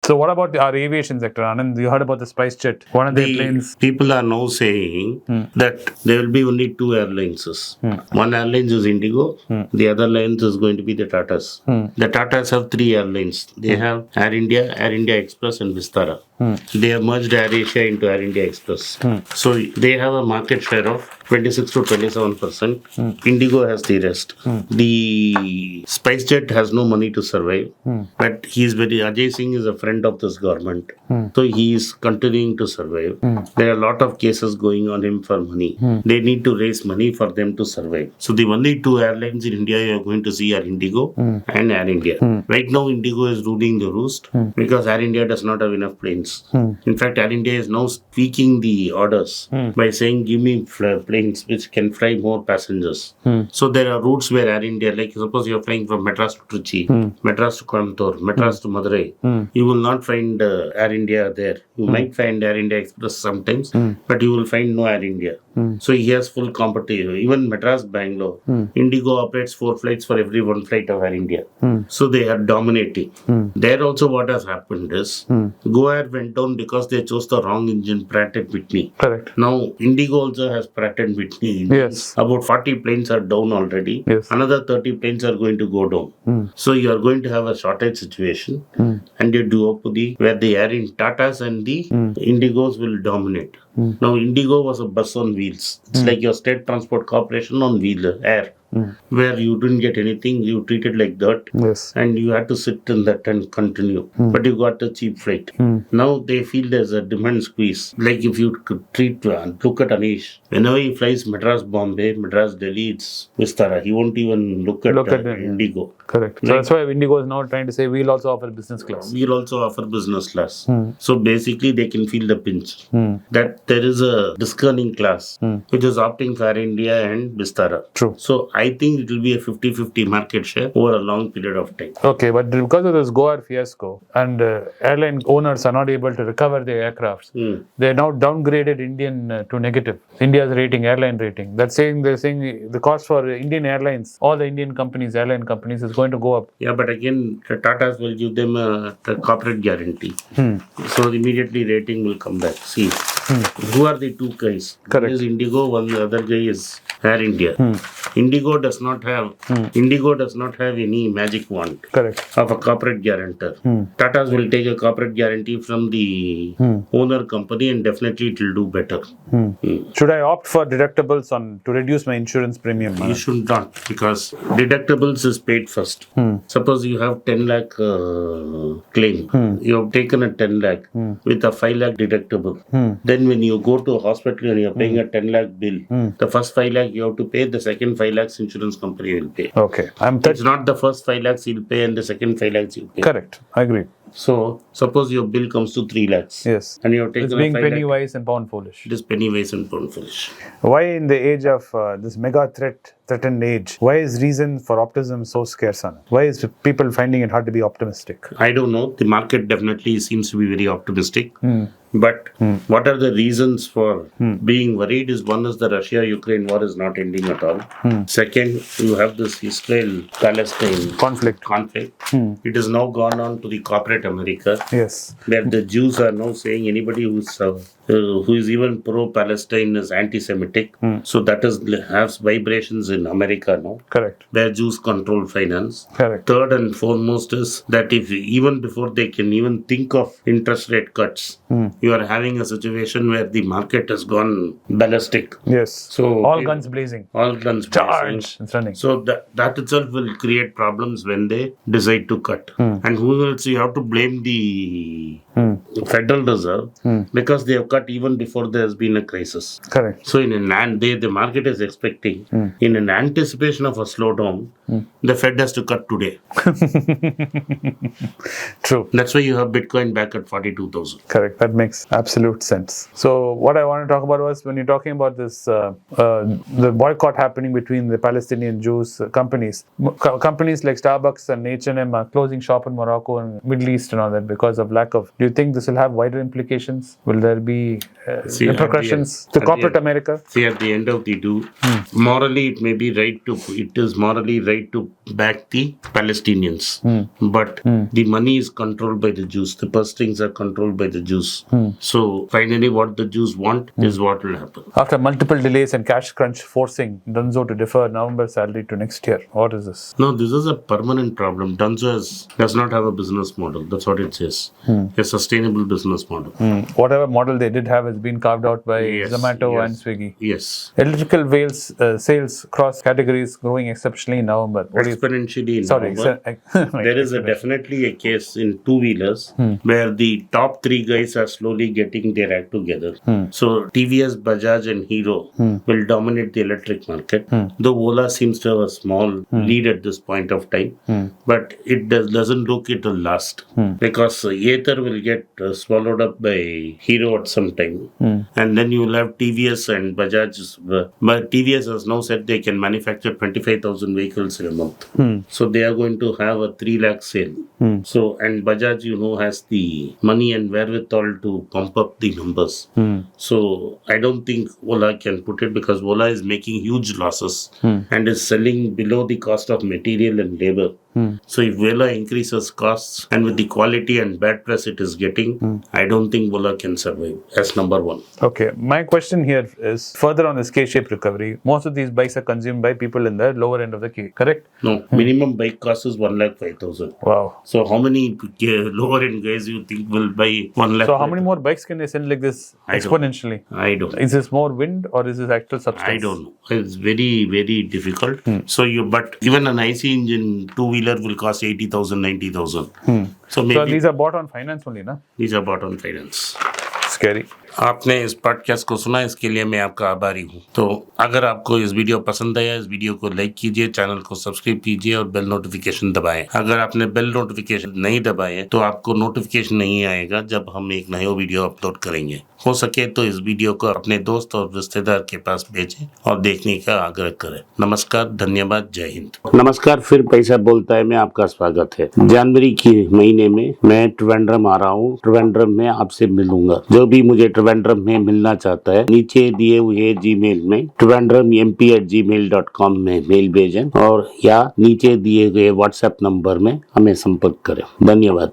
So what about our aviation sector, Anand? You heard about the SpiceJet, one of the airlines. People are now saying that there will be only two airlines. One airline is Indigo, the other airline is going to be the Tatas. The Tatas have three airlines. They have Air India Express, and Vistara. They have merged Air Asia into Air India Express. So they have a market share of 26 to 27%. Indigo has the rest. The SpiceJet has no money to survive, but Ajay Singh is a friend of this government. So he is continuing to survive. There are a lot of cases going on him for money. They need to raise money for them to survive. So the only two airlines in India you are going to see are Indigo and Air India. Right now, Indigo is ruling the roost because Air India does not have enough planes. In fact, Air India is now tweaking the orders by saying, give me planes which can fly more passengers. So there are routes where Air India, like suppose you are flying from Madras to Trichy, Madras to Coimbatore, Madras to Madurai, you will not find Air India there. You might find Air India Express sometimes, but you will find no Air India. So he has full competition. Even Madras, Bangalore, Indigo operates 4 flights for every 1 flight of Air India. So they are dominating. There also what has happened is, Go Air went down because they chose the wrong engine, Pratt & Whitney. Correct. Now, Indigo also has Pratt & Whitney. Yes. About 40 planes are down already. Yes. Another 30 planes are going to go down. So you are going to have a shortage situation. And you duopoly where the Air in Tatas and the Indigos will dominate. Now, Indigo was a bus on wheels. It's like your state transport corporation on wheel, air. Where you didn't get anything, you treated like dirt, and you had to sit in that and continue. But you got a cheap flight. Now they feel there's a demand squeeze. Like if you could look at Anish, whenever he flies Madras, Bombay, Madras, Delhi, it's Vistara. He won't even look at Indigo. Correct. So that's why Indigo is now trying to say we'll also offer business class. We'll also offer business class. So basically they can feel the pinch. That there is a discerning class which is opting for Air India and Vistara. True. So I think it will be a 50-50 market share over a long period of time. Okay, but because of this Go Air fiasco and airline owners are not able to recover their aircrafts, they now downgraded Indian to negative. India's rating, airline rating. They're saying the cost for Indian airlines, all the Indian companies, airline companies, is going to go up. Yeah, but again, the Tatas will give them a corporate guarantee. So immediately rating will come back. See, who are the two guys? Correct. One is Indigo, one the other guy is Air India. Indigo does not have any magic wand. Correct. Of a corporate guarantor. Tatas will take a corporate guarantee from the owner company and definitely it will do better. Should I opt for deductibles to reduce my insurance premium? You should not, because deductibles is paid first. Suppose you have 10 lakh claim. You have taken a 10 lakh with a 5 lakh deductible. Then when you go to a hospital and you are paying a 10 lakh bill, the first 5 lakh you have to pay, the second 5 lakhs insurance company will pay. Okay. It's not the first 5 lakhs you'll pay and the second 5 lakhs you'll pay. Correct. I agree. So, suppose your bill comes to 3 lakhs. Yes. And you have taken it's being a 5 penny lakh. wise and pound foolish. It is penny wise and pound foolish. Why in the age of this mega threatened age, why is reason for optimism so scarce? Why is people finding it hard to be optimistic? I don't know. The market definitely seems to be very optimistic. But what are the reasons for being worried is, one is the Russia-Ukraine war is not ending at all. Second, you have this Israel-Palestine conflict. It has now gone on to the corporate America. Yes. Where the Jews are now saying anybody who is even pro-Palestine is anti-Semitic. So that has vibrations in America now. Correct. Where Jews control finance. Correct. Third and foremost is that if even before they can even think of interest rate cuts, you are having a situation where the market has gone ballistic. Yes. So all guns blazing. All guns blazing. It's running. So that itself will create problems when they decide to cut. And who else? You have to blame the Federal Reserve because they have cut even before there has been a crisis. Correct. So the market is expecting, in an anticipation of a slowdown, the Fed has to cut today. True. That's why you have Bitcoin back at 42,000. Correct. That makes makes absolute sense. So what I want to talk about was when you're talking about this, the boycott happening between the Palestinian Jews companies. Companies like Starbucks and H&M are closing shop in Morocco and Middle East and all that because of lack of. Do you think this will have wider implications? Will there be repercussions to corporate America? See, at the end of the day, morally it may be right to. It is morally right to back the Palestinians, but the money is controlled by the Jews. The purse strings are controlled by the Jews. So finally, what the Jews want is what will happen. After multiple delays and cash crunch forcing Dunzo to defer November salary to next year. What is this? No, this is a permanent problem. Dunzo does not have a business model. That's what it says. A sustainable business model. Whatever model they did have has been carved out by Zomato and Swiggy. Yes. Electrical sales cross categories growing exceptionally in November. Exponentially in November. There is definitely a case in two-wheelers where the top three guys are slowly getting their act together. So TVS, Bajaj and Hero will dominate the electric market. Though Ola seems to have a small lead at this point of time, but it doesn't look it will last because Ather will get swallowed up by Hero at some time. And then you will have TVS and Bajaj. But TVS has now said they can manufacture 25,000 vehicles in a month. So they are going to have a 3 lakh sale. So, and Bajaj, has the money and wherewithal to pump up the numbers. So I don't think Ola can put it because Ola is making huge losses and is selling below the cost of material and labor. So if Ola increases costs and with the quality and bad press it is getting, I don't think Ola can survive as number one. Okay, my question here is further on this K-shaped recovery. Most of these bikes are consumed by people in the lower end of the K, correct? No, minimum bike cost is 1,05,000. Wow. So how many lower end guys you think will buy 1 lakh? So how many more bikes can they send like this exponentially? I don't know. Is this more wind or is this actual substance? I don't know. It's very, very difficult. But even an IC engine two-wheeler will cost 80,000, 90,000. So these are bought on finance only, na? These are bought on finance. Scary. आपने इस podcast को सुना, इसके लिए मैं आपका आभारी हूँ। तो अगर आपको इस वीडियो पसंद आया, इस वीडियो को लाइक कीजिए, चैनल को सब्सक्राइब कीजिए और बेल नोटिफिकेशन दबाएं। अगर आपने बेल नोटिफिकेशन नहीं दबाए तो आपको नोटिफिकेशन नहीं आएगा जब हम एक नया वीडियो अपलोड करेंगे। हो सके तो इस वीडियो को अपने दोस्त और रिश्तेदार के पास भेजें और देखने का आग्रह करें। नमस्कार, धन्यवाद, जय हिंद। नमस्कार, फिर पैसा बोलता है में आपका स्वागत है। जनवरी के महीने में मैं त्रिवेंद्रम आ रहा हूँ। त्रिवेंद्रम में आपसे मिलूंगा। जो भी मुझे त्रिवेंद्रम में मिलना चाहता है, नीचे दिए हुए जीमेल में trivandrummp@gmail.com में मेल भेजें और या नीचे दिए गए व्हाट्सएप नंबर में हमें संपर्क करें। धन्यवाद।